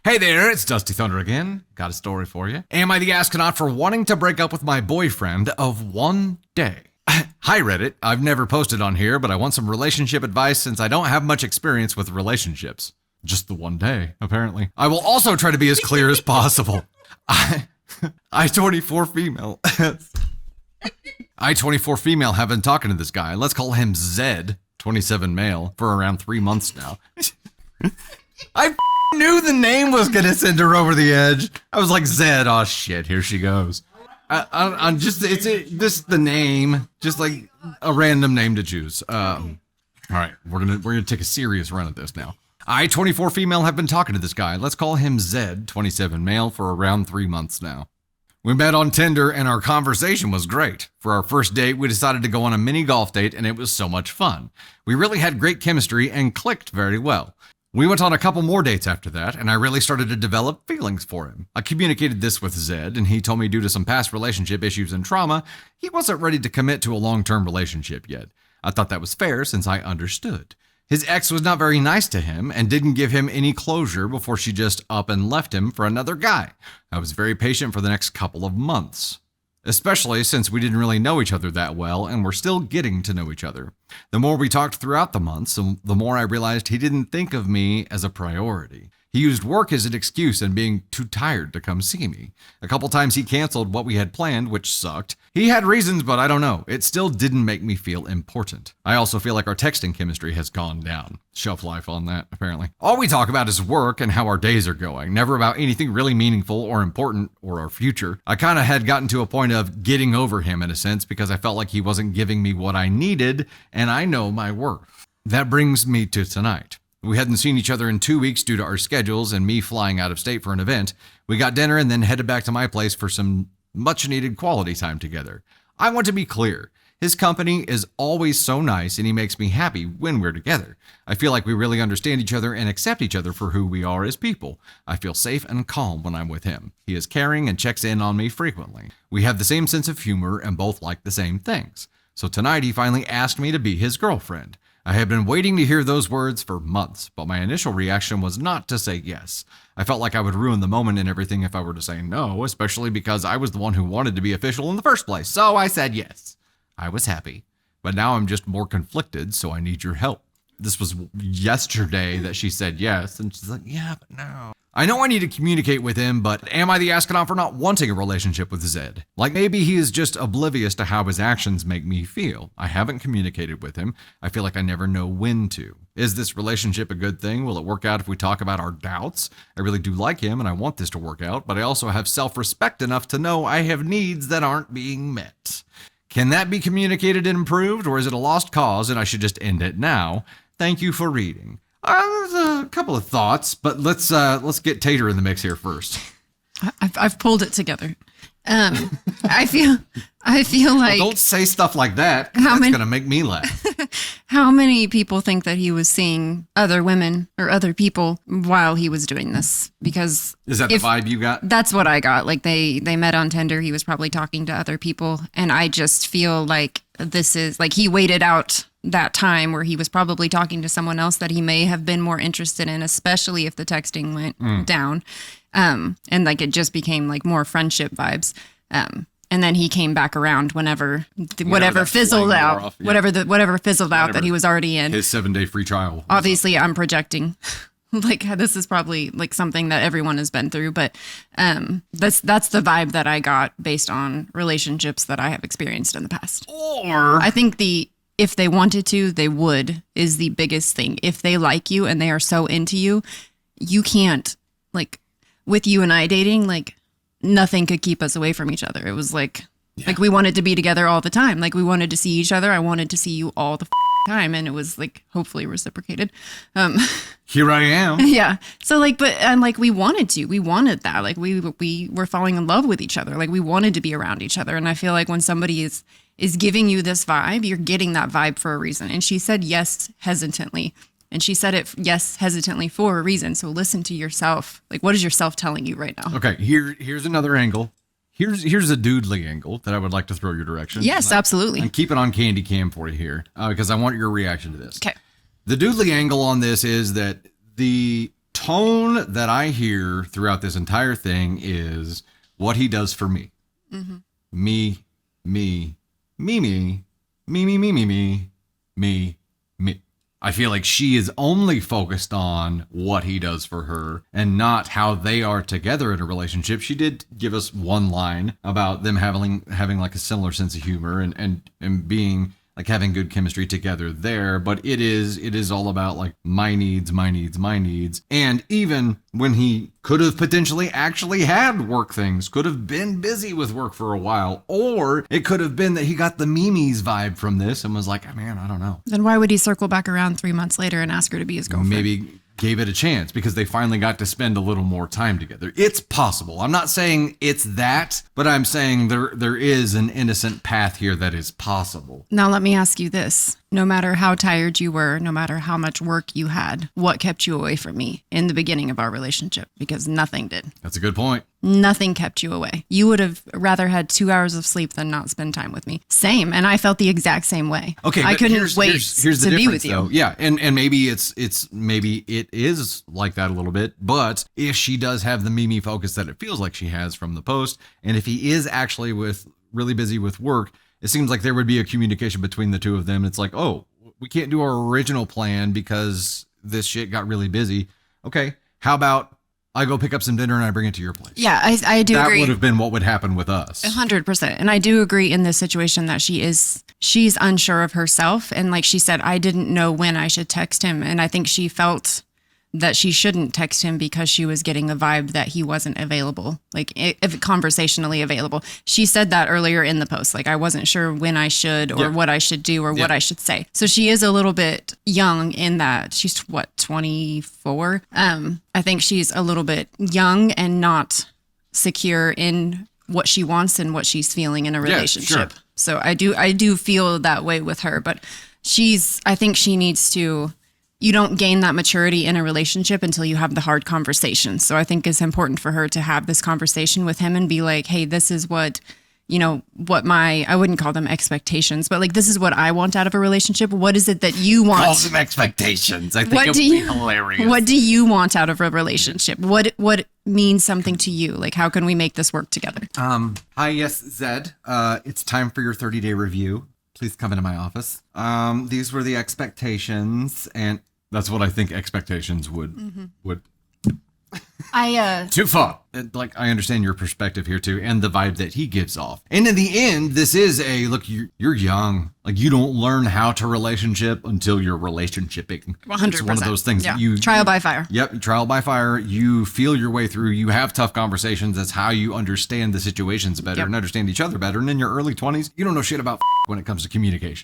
Hey there, it's Dusty Thunder again. Got a story for you. Am I the astronaut for wanting to break up with my boyfriend of one day? Hi Reddit, I've never posted on here, but I want some relationship advice since I don't have much experience with relationships. Just the one day, apparently. I will also try to be as clear as possible. I-24 female. I-24 female have been talking to this guy. Let's call him Zed, 27 male, for around 3 months now. I knew the name was gonna send her over the edge. I was like, Zed, oh shit, here she goes. I'm just, just the name, just like a random name to choose. All right, we're gonna take a serious run at this now. I-24 female have been talking to this guy. Let's call him Zed, 27 male, for around 3 months now. We met on Tinder and our conversation was great. For our first date, we decided to go on a mini golf date and it was so much fun. We really had great chemistry and clicked very well. We went on a couple more dates after that, and I really started to develop feelings for him. I communicated this with Zed, and he told me due to some past relationship issues and trauma, he wasn't ready to commit to a long-term relationship yet. I thought that was fair since I understood. His ex was not very nice to him and didn't give him any closure before she just up and left him for another guy. I was very patient for the next couple of months, especially since we didn't really know each other that well and we're still getting to know each other. The more we talked throughout the months, the more I realized he didn't think of me as a priority. He used work as an excuse and being too tired to come see me. A couple times he canceled what we had planned, which sucked. He had reasons, but I don't know. It still didn't make me feel important. I also feel like our texting chemistry has gone down. Shelf life on that, apparently. All we talk about is work and how our days are going, never about anything really meaningful or important or our future. I kind of had gotten to a point of getting over him in a sense because I felt like he wasn't giving me what I needed, and I know my worth. That brings me to tonight. We hadn't seen each other in 2 weeks due to our schedules and me flying out of state for an event. We got dinner and then headed back to my place for some much needed quality time together. I want to be clear. His company is always so nice and he makes me happy when we're together. I feel like we really understand each other and accept each other for who we are as people. I feel safe and calm when I'm with him. He is caring and checks in on me frequently. We have the same sense of humor and both like the same things. So tonight he finally asked me to be his girlfriend. I had been waiting to hear those words for months, but my initial reaction was not to say yes. I felt like I would ruin the moment and everything if I were to say no, especially because I was the one who wanted to be official in the first place. So I said yes. I was happy, but now I'm just more conflicted, so I need your help. This was yesterday that she said yes, and she's like, yeah, but no. I know I need to communicate with him, but am I the astronaut for not wanting a relationship with Zed? Like maybe he is just oblivious to how his actions make me feel. I haven't communicated with him. I feel like I never know when to. Is this relationship a good thing? Will it work out if we talk about our doubts? I really do like him and I want this to work out, but I also have self-respect enough to know I have needs that aren't being met. Can that be communicated and improved, or is it a lost cause and I should just end it now? Thank you for reading. There's a couple of thoughts, but let's get Tater in the mix here first. I've pulled it together. I feel like don't say stuff like that. That's gonna make me laugh. How many people think that he was seeing other women or other people while he was doing this? Because is that the vibe you got? That's what I got. Like they met on Tinder. He was probably talking to other people, and I just feel like this is like he waited out that time where he was probably talking to someone else that he may have been more interested in, especially if the texting went down. And like it just became like more friendship vibes. And then he came back around whenever fizzled out, off, yeah. whatever fizzled out that he was already in. His 7-day free trial. Obviously, I'm projecting. Like this is probably like something that everyone has been through, but that's the vibe that I got based on relationships that I have experienced in the past. Or I think if they wanted to, they would is the biggest thing. If they like you and they are so into you, you can't like with you and I dating, like nothing could keep us away from each other. It was like we wanted to be together all the time. Like we wanted to see each other. I wanted to see you all the time. And it was like, hopefully reciprocated. Here I am. Yeah. So like, we wanted that. Like we were falling in love with each other. Like we wanted to be around each other. And I feel like when somebody is giving you this vibe, you're getting that vibe for a reason. And she said yes hesitantly. And she said it yes hesitantly for a reason. So listen to yourself. Like, what is yourself telling you right now? Okay, here's another angle. Here's a doodly angle that I would like to throw your direction. Yes, absolutely. And keep it on candy cam for you here because I want your reaction to this. Okay. The doodly angle on this is that the tone that I hear throughout this entire thing is what he does for me. Mm-hmm. Me, me, me, me, me, me, me, me, me, me, me. I feel like she is only focused on what he does for her and not how they are together in a relationship. She did give us one line about them having like a similar sense of humor and being like having good chemistry together there, but it is all about like my needs. And even when he could have potentially actually had work things, could have been busy with work for a while, or it could have been that he got the Mimi's vibe from this and was like, man, I don't know. Then why would he circle back around 3 months later and ask her to be his girlfriend? Maybe gave it a chance because they finally got to spend a little more time together. It's possible. I'm not saying it's that, but I'm saying there is an innocent path here that is possible. Now let me ask you this. No matter how tired you were, no matter how much work you had, what kept you away from me in the beginning of our relationship? Because nothing did. That's a good point. Nothing kept you away. You would have rather had 2 hours of sleep than not spend time with me. Same. And I felt the exact same way. Okay. I couldn't wait here's the to be with you. Though. Yeah. And maybe maybe it is like that a little bit, but if she does have the Mimi focus that it feels like she has from the post, and if he is actually really busy with work, it seems like there would be a communication between the two of them. It's like, oh, we can't do our original plan because this shit got really busy. Okay. How about I go pick up some dinner and I bring it to your place? Yeah, I do agree. That would have been what would happen with us. 100%. And I do agree in this situation that she's unsure of herself. And like she said, I didn't know when I should text him. And I think she felt that she shouldn't text him because she was getting a vibe that he wasn't available, like if conversationally available. She said that earlier in the post, like I wasn't sure when I should or what I should do or what I should say. So she is a little bit young in that she's 24. I think she's a little bit young and not secure in what she wants and what she's feeling in a relationship. Sure. So I do feel that way with her, but I think she needs to. You don't gain that maturity in a relationship until you have the hard conversations. So I think it's important for her to have this conversation with him and be like, hey, this is what, I wouldn't call them expectations, but like, this is what I want out of a relationship. What is it that you want? Call them expectations. I think it would be hilarious. What do you want out of a relationship? What means something to you? Like, how can we make this work together? Hi, yes, Zed. It's time for your 30-day review. Please come into my office. These were the expectations, and that's what I think expectations would. Too far. Like, I understand your perspective here too, and the vibe that he gives off. And in the end, this is look, you're young. Like, you don't learn how to relationship until you're relationshiping. 100%. It's one of those things that trial by fire. Yep, trial by fire. You feel your way through. You have tough conversations. That's how you understand the situations better and understand each other better. And in your early 20s, you don't know shit about when it comes to communication.